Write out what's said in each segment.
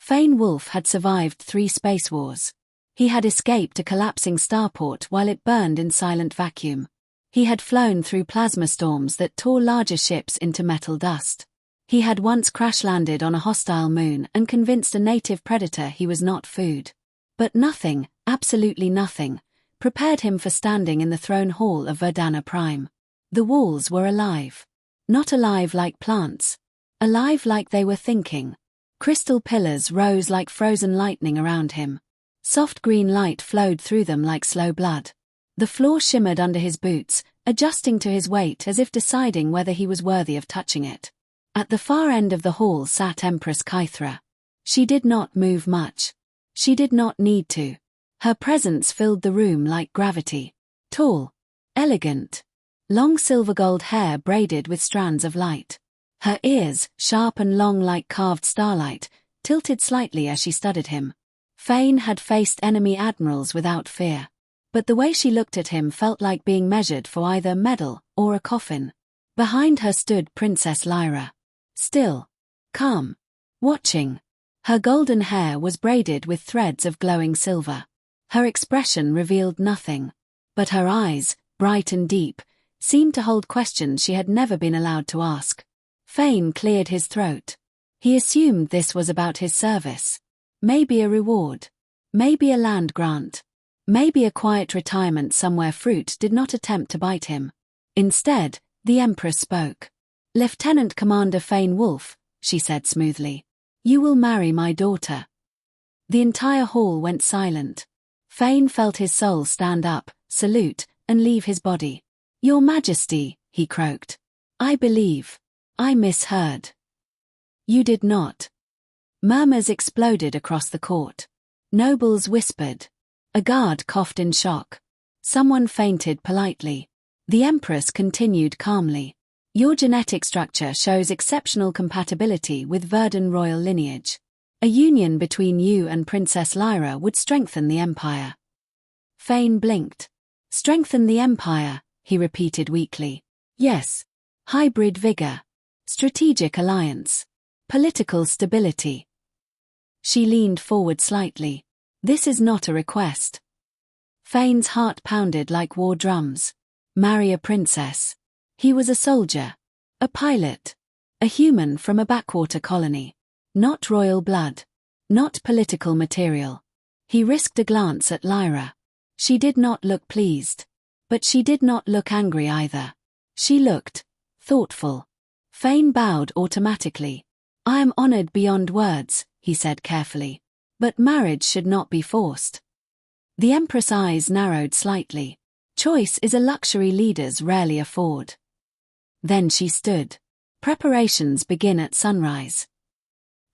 Fane Wolf had survived 3 space wars. He had escaped a collapsing starport while it burned in silent vacuum. He had flown through plasma storms that tore larger ships into metal dust. He had once crash-landed on a hostile moon and convinced a native predator he was not food. But nothing, absolutely nothing, prepared him for standing in the throne hall of Verdana Prime. The walls were alive. Not alive like plants. Alive like they were thinking. Crystal pillars rose like frozen lightning around him. Soft green light flowed through them like slow blood. The floor shimmered under his boots, adjusting to his weight as if deciding whether he was worthy of touching it. At the far end of the hall sat Empress Kythra. She did not move much. She did not need to. Her presence filled the room like gravity. Tall. Elegant. Long silver gold hair braided with strands of light. Her ears, sharp and long like carved starlight, tilted slightly as she studied him. Fane had faced enemy admirals without fear. But the way she looked at him felt like being measured for either medal or a coffin. Behind her stood Princess Lyra. Still. Calm. Watching. Her golden hair was braided with threads of glowing silver. Her expression revealed nothing. But her eyes, bright and deep, seemed to hold questions she had never been allowed to ask. Fane cleared his throat. He assumed this was about his service. Maybe a reward. Maybe a land grant. Maybe a quiet retirement somewhere fruit did not attempt to bite him. Instead, the Empress spoke. "Lieutenant Commander Fane Wolf," she said smoothly. "You will marry my daughter." The entire hall went silent. Fane felt his soul stand up, salute, and leave his body. "Your Majesty," he croaked. "I believe. I misheard." "You did not." Murmurs exploded across the court. Nobles whispered. A guard coughed in shock. Someone fainted politely. The Empress continued calmly. "Your genetic structure shows exceptional compatibility with Verdun royal lineage. A union between you and Princess Lyra would strengthen the Empire." Fane blinked. "Strengthen the Empire," he repeated weakly. "Yes. Hybrid vigor. Strategic alliance. Political stability." She leaned forward slightly. "This is not a request." Fane's heart pounded like war drums. Marry a princess. He was a soldier. A pilot. A human from a backwater colony. Not royal blood. Not political material. He risked a glance at Lyra. She did not look pleased. But she did not look angry either. She looked thoughtful. Fane bowed automatically. "I am honored beyond words," he said carefully. "But marriage should not be forced." The Empress' eyes narrowed slightly. Choice is a luxury leaders rarely afford. Then she stood. Preparations begin at sunrise.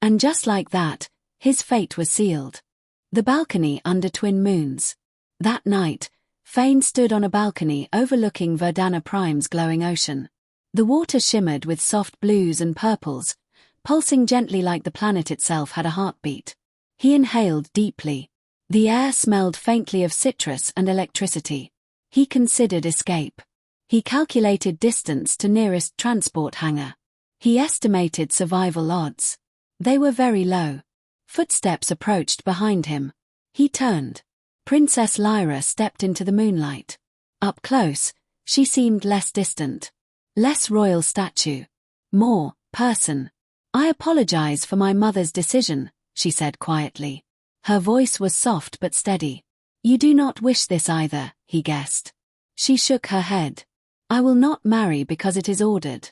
And just like that, his fate was sealed. The balcony under twin moons. That night, Fane stood on a balcony overlooking Verdana Prime's glowing ocean. The water shimmered with soft blues and purples, pulsing gently like the planet itself had a heartbeat. He inhaled deeply. The air smelled faintly of citrus and electricity. He considered escape. He calculated distance to nearest transport hangar. He estimated survival odds. They were very low. Footsteps approached behind him. He turned. Princess Lyra stepped into the moonlight. Up close, she seemed less distant. Less royal statue. More person. "I apologize for my mother's decision," she said quietly. Her voice was soft but steady. "You do not wish this either," he guessed. She shook her head. "I will not marry because it is ordered."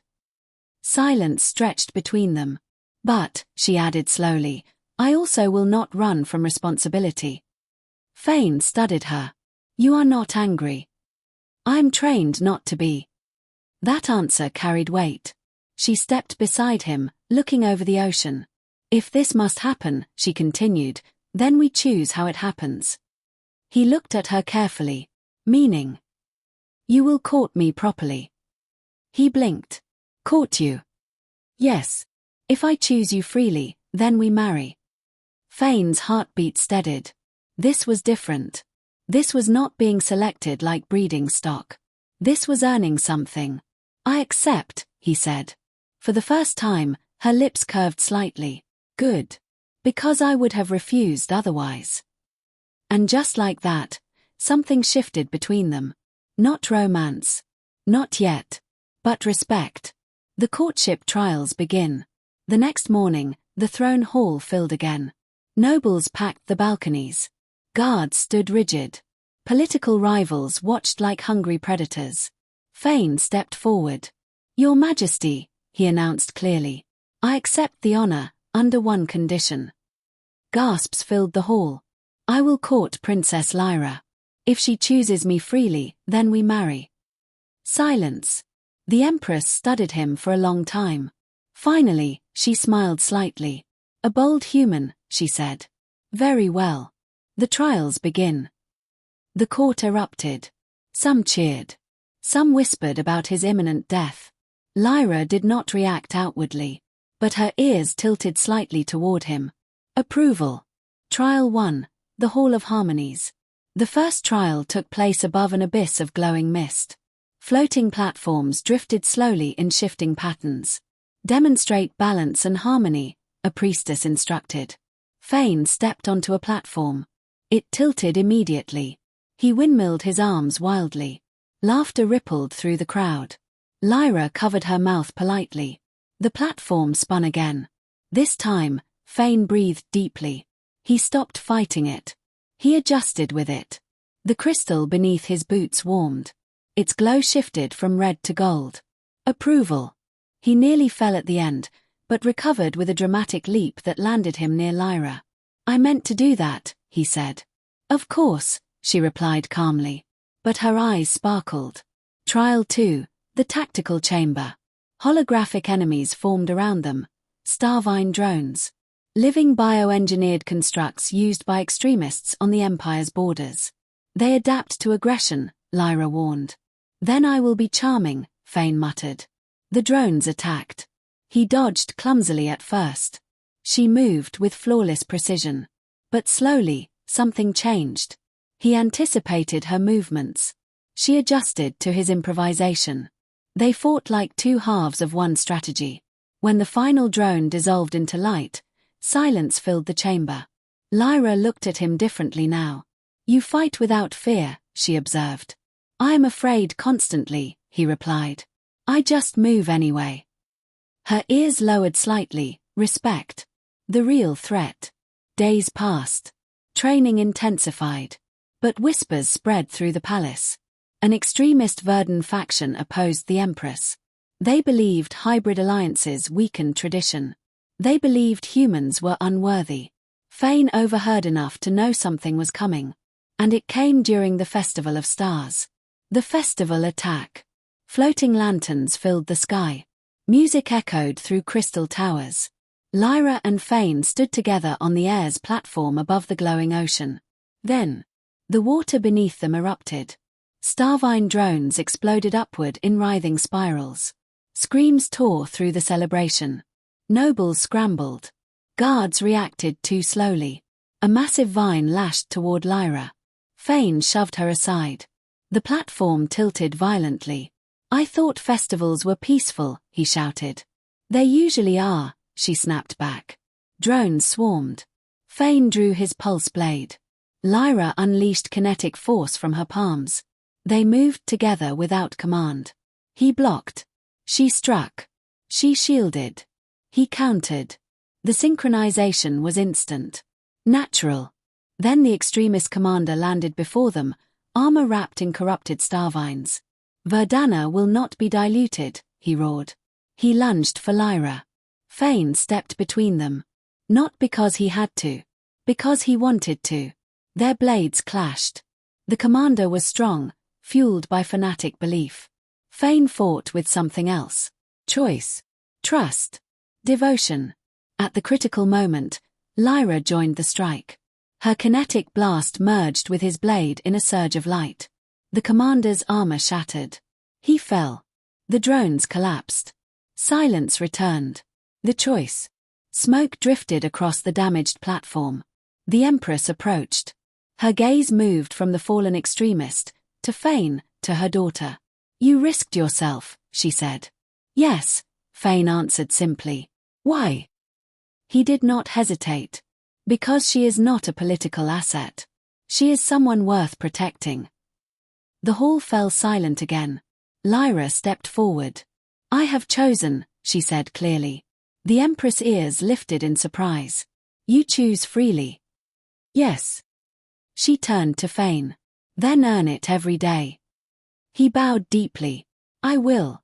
Silence stretched between them. "But," she added slowly, "I also will not run from responsibility." Fane studied her. "You are not angry." "I am trained not to be." That answer carried weight. She stepped beside him, looking over the ocean. "If this must happen," she continued, "then we choose how it happens." He looked at her carefully. "Meaning?" "You will court me properly." He blinked. "Court you?" "Yes. If I choose you freely, then we marry." Fane's heartbeat steadied. This was different. This was not being selected like breeding stock. This was earning something. "I accept," he said. For the first time, her lips curved slightly. "Good." Because I would have refused otherwise. And just like that, something shifted between them. Not romance. Not yet. But respect. The courtship trials begin. The next morning, the throne hall filled again. Nobles packed the balconies. Guards stood rigid. Political rivals watched like hungry predators. Fane stepped forward. Your Majesty, he announced clearly. I accept the honor, under one condition. Gasps filled the hall. I will court Princess Lyra. If she chooses me freely, then we marry. Silence. The Empress studied him for a long time. Finally, she smiled slightly. A bold human, she said. Very well. The trials begin. The court erupted. Some cheered. Some whispered about his imminent death. Lyra did not react outwardly, but her ears tilted slightly toward him. Approval. Trial 1, the Hall of Harmonies. The first trial took place above an abyss of glowing mist. Floating platforms drifted slowly in shifting patterns. Demonstrate balance and harmony, a priestess instructed. Fane stepped onto a platform. It tilted immediately. He windmilled his arms wildly. Laughter rippled through the crowd. Lyra covered her mouth politely. The platform spun again. This time, Fane breathed deeply. He stopped fighting it. He adjusted with it. The crystal beneath his boots warmed. Its glow shifted from red to gold. Approval. He nearly fell at the end, but recovered with a dramatic leap that landed him near Lyra. I meant to do that, he said. Of course, she replied calmly. But her eyes sparkled. Trial 2, the tactical chamber. Holographic enemies formed around them. Starvine drones. Living bioengineered constructs used by extremists on the Empire's borders. They adapt to aggression, Lyra warned. Then I will be charming, Fane muttered. The drones attacked. He dodged clumsily at first. She moved with flawless precision. But slowly, something changed. He anticipated her movements. She adjusted to his improvisation. They fought like two halves of one strategy. When the final drone dissolved into light, silence filled the chamber. Lyra looked at him differently now. You fight without fear, she observed. I am afraid constantly, he replied. I just move anyway. Her ears lowered slightly. Respect. The real threat. Days passed. Training intensified. But whispers spread through the palace. An extremist Verdun faction opposed the Empress. They believed hybrid alliances weakened tradition. They believed humans were unworthy. Fane overheard enough to know something was coming. And it came during the Festival of Stars. The festival attack. Floating lanterns filled the sky. Music echoed through crystal towers. Lyra and Fane stood together on the air's platform above the glowing ocean. Then, the water beneath them erupted. Starvine drones exploded upward in writhing spirals. Screams tore through the celebration. Nobles scrambled. Guards reacted too slowly. A massive vine lashed toward Lyra. Fane shoved her aside. The platform tilted violently. I thought festivals were peaceful, he shouted. They usually are, she snapped back. Drones swarmed. Fane drew his pulse blade. Lyra unleashed kinetic force from her palms. They moved together without command. He blocked. She struck. She shielded. He countered. The synchronization was instant. Natural. Then the extremist commander landed before them, armor wrapped in corrupted starvines. Verdana will not be diluted, he roared. He lunged for Lyra. Fane stepped between them. Not because he had to. Because he wanted to. Their blades clashed. The commander was strong, fueled by fanatic belief. Fane fought with something else. Choice. Trust. Devotion. At the critical moment, Lyra joined the strike. Her kinetic blast merged with his blade in a surge of light. The commander's armor shattered. He fell. The drones collapsed. Silence returned. The choice. Smoke drifted across the damaged platform. The Empress approached. Her gaze moved from the fallen extremist, to Fane, to her daughter. You risked yourself, she said. Yes, Fane answered simply. Why? He did not hesitate. Because she is not a political asset. She is someone worth protecting. The hall fell silent again. Lyra stepped forward. I have chosen, she said clearly. The Empress' ears lifted in surprise. You choose freely. Yes. She turned to Fane. Then earn it every day. He bowed deeply. I will.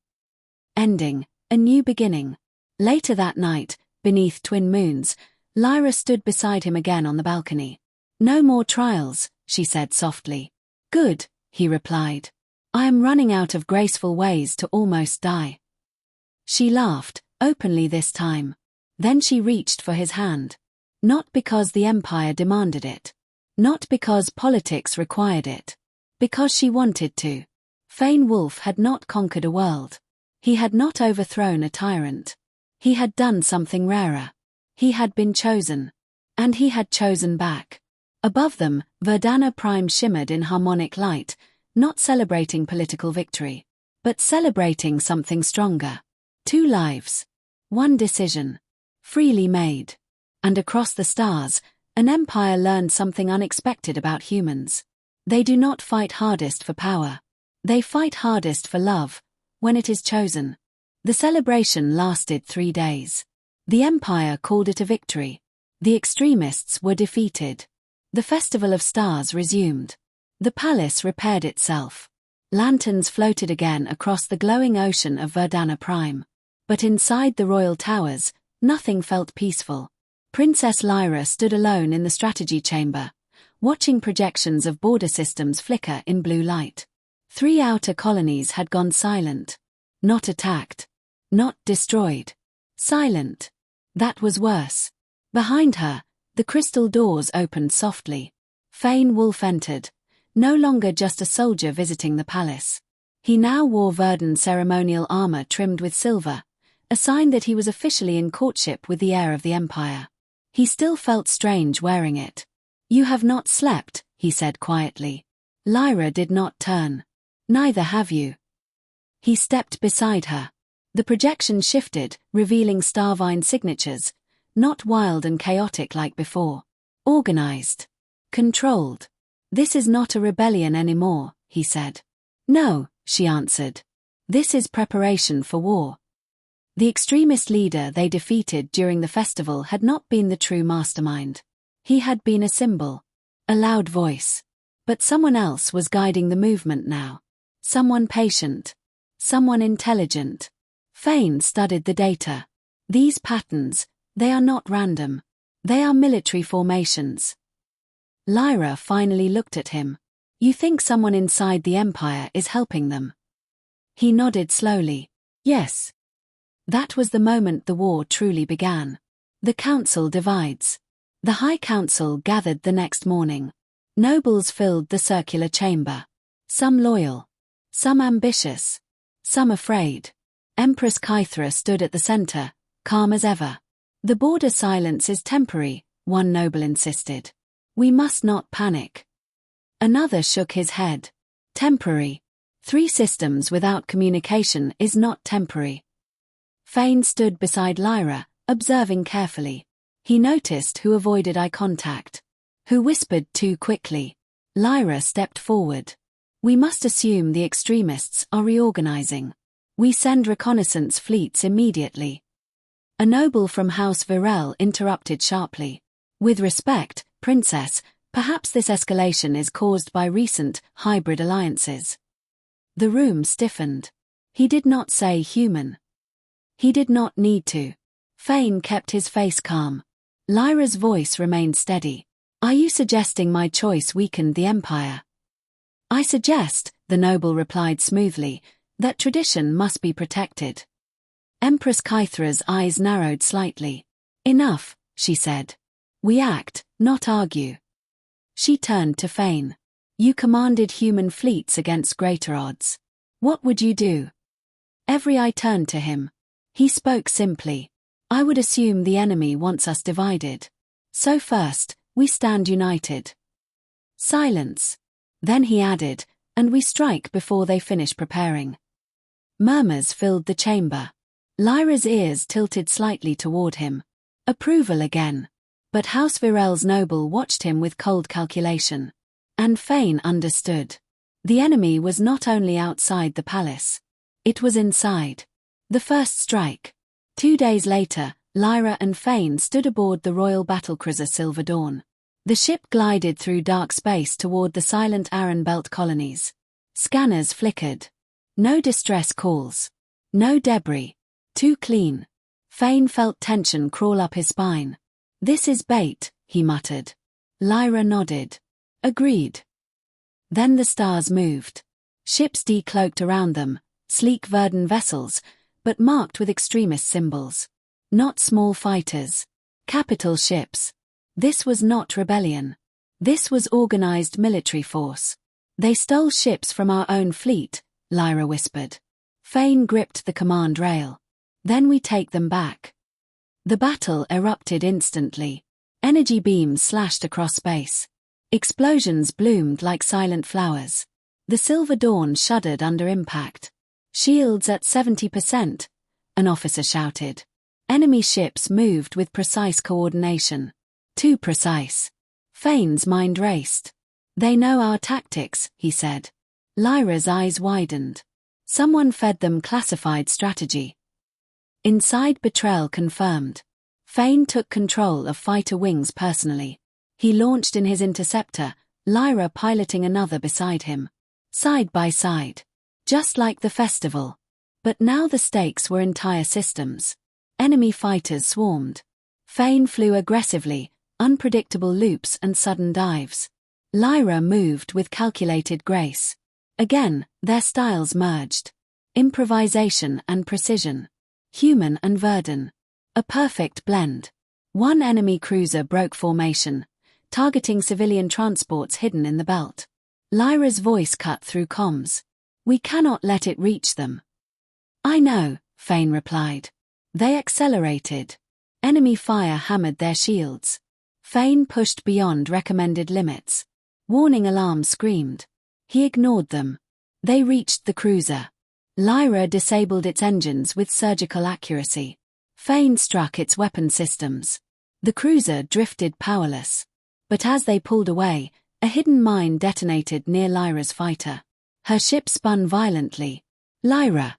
Ending, a new beginning. Later that night, beneath twin moons, Lyra stood beside him again on the balcony. No more trials, she said softly. Good, he replied. I am running out of graceful ways to almost die. She laughed, openly this time. Then she reached for his hand. Not because the Empire demanded it. Not because politics required it. Because she wanted to. Fane Wolf had not conquered a world. He had not overthrown a tyrant. He had done something rarer. He had been chosen. And he had chosen back. Above them, Verdana Prime shimmered in harmonic light, not celebrating political victory, but celebrating something stronger. 2 lives. 1 decision. Freely made. And across the stars, an empire learned something unexpected about humans. They do not fight hardest for power. They fight hardest for love, when it is chosen. The celebration lasted 3 days. The Empire called it a victory. The extremists were defeated. The Festival of Stars resumed. The palace repaired itself. Lanterns floated again across the glowing ocean of Verdana Prime. But inside the royal towers, nothing felt peaceful. Princess Lyra stood alone in the strategy chamber, watching projections of border systems flicker in blue light. 3 outer colonies had gone silent. Not attacked. Not destroyed. Silent. That was worse. Behind her, the crystal doors opened softly. Fane Wolf entered, no longer just a soldier visiting the palace. He now wore Verdant ceremonial armor trimmed with silver, a sign that he was officially in courtship with the heir of the Empire. He still felt strange wearing it. You have not slept, he said quietly. Lyra did not turn. Neither have you. He stepped beside her. The projection shifted, revealing Starvine signatures, not wild and chaotic like before. Organized. Controlled. This is not a rebellion anymore, he said. No, she answered. This is preparation for war. The extremist leader they defeated during the festival had not been the true mastermind. He had been a symbol. A loud voice. But someone else was guiding the movement now. Someone patient. Someone intelligent. Fane studied the data. These patterns, they are not random. They are military formations. Lyra finally looked at him. You think someone inside the Empire is helping them? He nodded slowly. Yes. That was the moment the war truly began. The council divides. The High Council gathered the next morning. Nobles filled the circular chamber. Some loyal. Some ambitious. Some afraid. Empress Kythra stood at the center, calm as ever. The border silence is temporary, one noble insisted. We must not panic. Another shook his head. Temporary. 3 systems without communication is not temporary. Fane stood beside Lyra, observing carefully. He noticed who avoided eye contact. Who whispered too quickly. Lyra stepped forward. We must assume the extremists are reorganizing. We send reconnaissance fleets immediately. A noble from House Virel interrupted sharply. With respect, Princess, perhaps this escalation is caused by recent, hybrid alliances. The room stiffened. He did not say human. He did not need to. Fane kept his face calm. Lyra's voice remained steady. Are you suggesting my choice weakened the Empire? I suggest, the noble replied smoothly, that tradition must be protected. Empress Kythra's eyes narrowed slightly. Enough, she said. We act, not argue. She turned to Fane. You commanded human fleets against greater odds. What would you do? Every eye turned to him. He spoke simply. I would assume the enemy wants us divided. So first, we stand united. Silence. Then he added, and we strike before they finish preparing. Murmurs filled the chamber. Lyra's ears tilted slightly toward him. Approval again. But House Virel's noble watched him with cold calculation. And Fane understood. The enemy was not only outside the palace. It was inside. The first strike. 2 days later, Lyra and Fane stood aboard the royal battlecruiser Silver Dawn. The ship glided through dark space toward the silent Aran Belt colonies. Scanners flickered. No distress calls. No debris. Too clean. Fane felt tension crawl up his spine. "This is bait," he muttered. Lyra nodded. "Agreed." Then the stars moved. Ships decloaked around them, sleek Verdun vessels, but marked with extremist symbols. Not small fighters. Capital ships. This was not rebellion. This was organized military force. "They stole ships from our own fleet," Lyra whispered. Fane gripped the command rail. "Then we take them back." The battle erupted instantly. Energy beams slashed across space. Explosions bloomed like silent flowers. The Silver Dawn shuddered under impact. "Shields at 70%, an officer shouted. Enemy ships moved with precise coordination. Too precise. Fane's mind raced. "They know our tactics," he said. Lyra's eyes widened. Someone fed them classified strategy. Inside betrayal confirmed. Fane took control of fighter wings personally. He launched in his interceptor, Lyra piloting another beside him. Side by side. Just like the festival. But now the stakes were entire systems. Enemy fighters swarmed. Fane flew aggressively, unpredictable loops and sudden dives. Lyra moved with calculated grace. Again, their styles merged. Improvisation and precision. Human and Verdun. A perfect blend. One enemy cruiser broke formation, targeting civilian transports hidden in the belt. Lyra's voice cut through comms. "We cannot let it reach them." "I know," Fane replied. They accelerated. Enemy fire hammered their shields. Fane pushed beyond recommended limits. Warning alarms screamed. He ignored them. They reached the cruiser. Lyra disabled its engines with surgical accuracy. Fane struck its weapon systems. The cruiser drifted powerless. But as they pulled away, a hidden mine detonated near Lyra's fighter. Her ship spun violently. "Lyra!"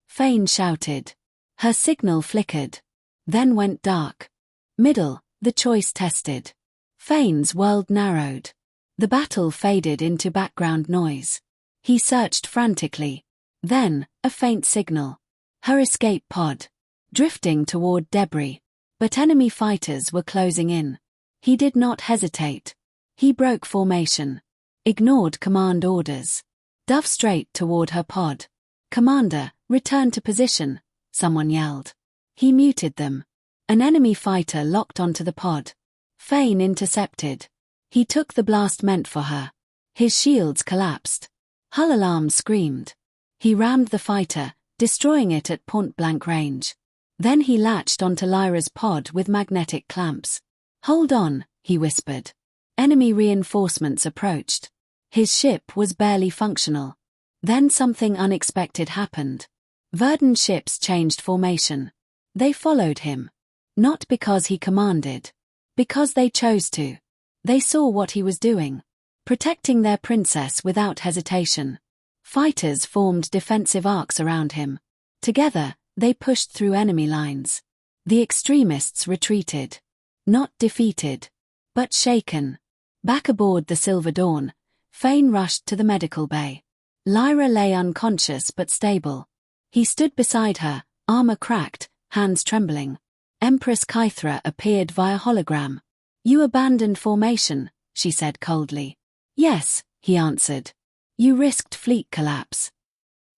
Fane shouted. Her signal flickered. Then went dark. Middle, the choice tested. Fane's world narrowed. The battle faded into background noise. He searched frantically. Then, a faint signal. Her escape pod. Drifting toward debris. But enemy fighters were closing in. He did not hesitate. He broke formation. Ignored command orders. Dove straight toward her pod. "Commander, return to position," someone yelled. He muted them. An enemy fighter locked onto the pod. Fane intercepted. He took the blast meant for her. His shields collapsed. Hull alarms screamed. He rammed the fighter, destroying it at point-blank range. Then he latched onto Lyra's pod with magnetic clamps. "Hold on," he whispered. Enemy reinforcements approached. His ship was barely functional. Then something unexpected happened. Verdun ships changed formation. They followed him. Not because he commanded. Because they chose to. They saw what he was doing. Protecting their princess without hesitation. Fighters formed defensive arcs around him. Together, they pushed through enemy lines. The extremists retreated. Not defeated. But shaken. Back aboard the Silver Dawn, Fane rushed to the medical bay. Lyra lay unconscious but stable. He stood beside her, armor cracked, hands trembling. Empress Kythra appeared via hologram. "You abandoned formation," she said coldly. "Yes," he answered. "You risked fleet collapse."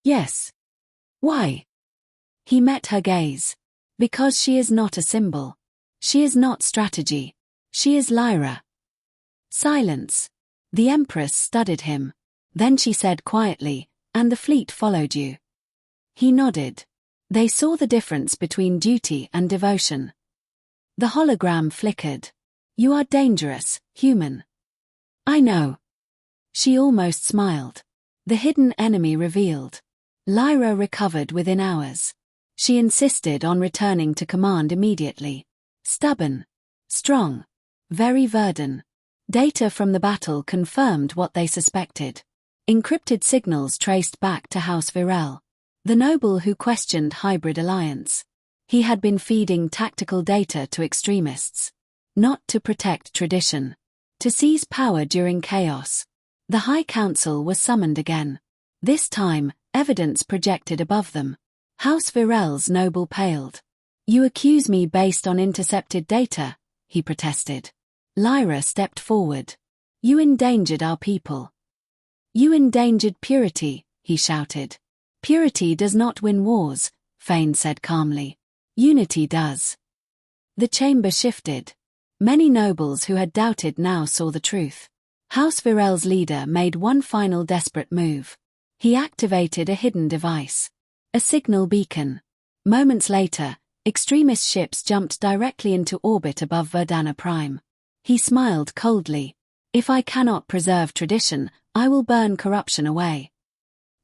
"Yes." "Why?" He met her gaze. "Because she is not a symbol. She is not strategy. She is Lyra." Silence. The Empress studied him. Then she said quietly, "And the fleet followed you." He nodded. They saw the difference between duty and devotion. The hologram flickered. "You are dangerous, human." "I know." She almost smiled. The hidden enemy revealed. Lyra recovered within hours. She insisted on returning to command immediately. Stubborn. Strong. Very Verdun. Data from the battle confirmed what they suspected. Encrypted signals traced back to House Virel, the noble who questioned hybrid alliance. He had been feeding tactical data to extremists. Not to protect tradition. To seize power during chaos. The High Council was summoned again. This time, evidence projected above them. House Virel's noble paled. "You accuse me based on intercepted data," he protested. Lyra stepped forward. "You endangered our people." "You endangered purity," he shouted. "Purity does not win wars," Fane said calmly. "Unity does." The chamber shifted. Many nobles who had doubted now saw the truth. House Virel's leader made one final desperate move. He activated a hidden device. A signal beacon. Moments later, extremist ships jumped directly into orbit above Verdana Prime. He smiled coldly. "If I cannot preserve tradition, I will burn corruption away."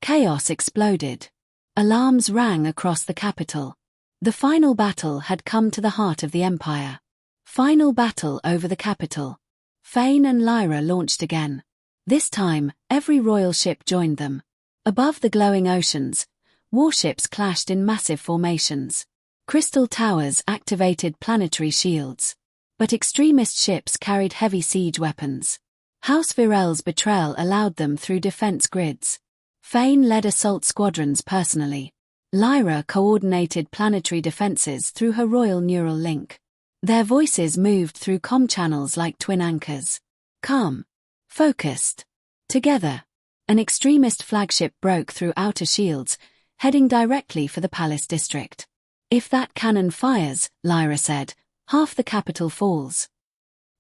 Chaos exploded. Alarms rang across the capital. The final battle had come to the heart of the Empire. Final battle over the capital. Fane and Lyra launched again. This time, every royal ship joined them. Above the glowing oceans, warships clashed in massive formations. Crystal towers activated planetary shields. But extremist ships carried heavy siege weapons. House Virel's betrayal allowed them through defense grids. Fane led assault squadrons personally. Lyra coordinated planetary defenses through her royal neural link. Their voices moved through comm channels like twin anchors. Calm. Focused. Together. An extremist flagship broke through outer shields, heading directly for the palace district. "If that cannon fires," Lyra said, "half the capital falls."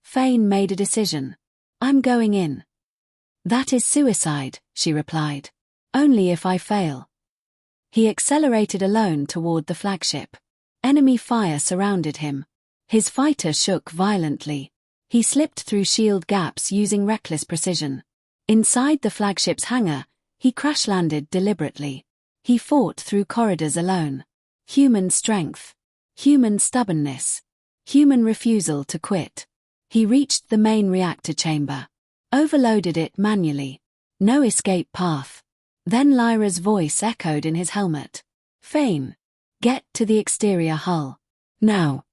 Fane made a decision. "I'm going in." "That is suicide," she replied. "Only if I fail." He accelerated alone toward the flagship. Enemy fire surrounded him. His fighter shook violently. He slipped through shield gaps using reckless precision. Inside the flagship's hangar, he crash-landed deliberately. He fought through corridors alone. Human strength. Human stubbornness. Human refusal to quit. He reached the main reactor chamber. Overloaded it manually. No escape path. Then Lyra's voice echoed in his helmet. "Fane. Get to the exterior hull. Now."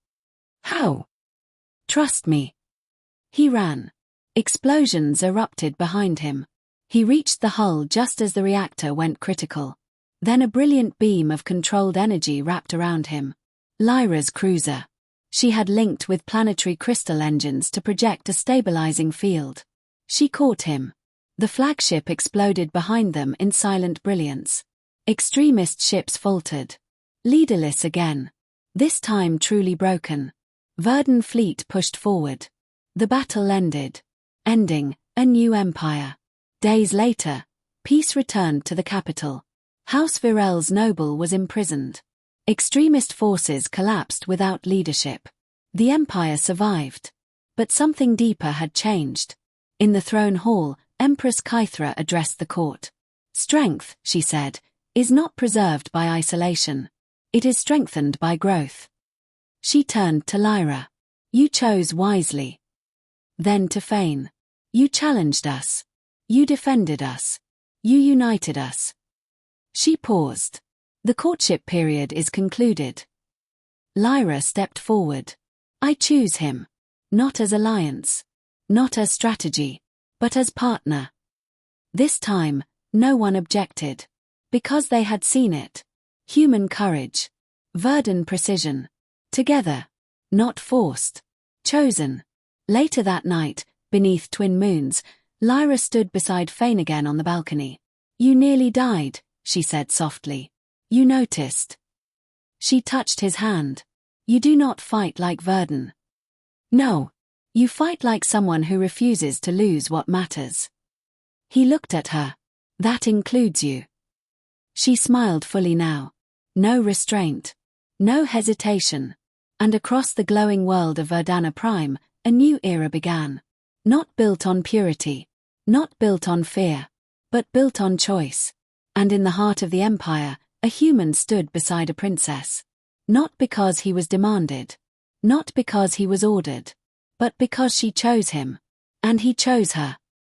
"How?" "Trust me." He ran. Explosions erupted behind him. He reached the hull just as the reactor went critical. Then a brilliant beam of controlled energy wrapped around him. Lyra's cruiser. She had linked with planetary crystal engines to project a stabilizing field. She caught him. The flagship exploded behind them in silent brilliance. Extremist ships faltered. Leaderless again. This time truly broken. Verdun fleet pushed forward. The battle ended. Ending a new empire. Days later, peace returned to the capital. House Virel's noble was imprisoned. Extremist forces collapsed without leadership. The empire survived. But something deeper had changed. In the throne hall, Empress Kythra addressed the court. "Strength," she said, "is not preserved by isolation. It is strengthened by growth." She turned to Lyra. "You chose wisely." Then to Fane. "You challenged us. You defended us. You united us." She paused. "The courtship period is concluded." Lyra stepped forward. "I choose him. Not as alliance. Not as strategy. But as partner." This time, no one objected. Because they had seen it. Human courage. Verdun precision. Together. Not forced. Chosen. Later that night, beneath twin moons, Lyra stood beside Fane again on the balcony. "You nearly died," she said softly. "You noticed." She touched his hand. "You do not fight like Verdun. No. You fight like someone who refuses to lose what matters." He looked at her. "That includes you." She smiled fully now. No restraint. No hesitation. And across the glowing world of Verdana Prime, a new era began. Not built on purity. Not built on fear. But built on choice. And in the heart of the empire, a human stood beside a princess. Not because he was demanded. Not because he was ordered. but because she chose him. And he chose her.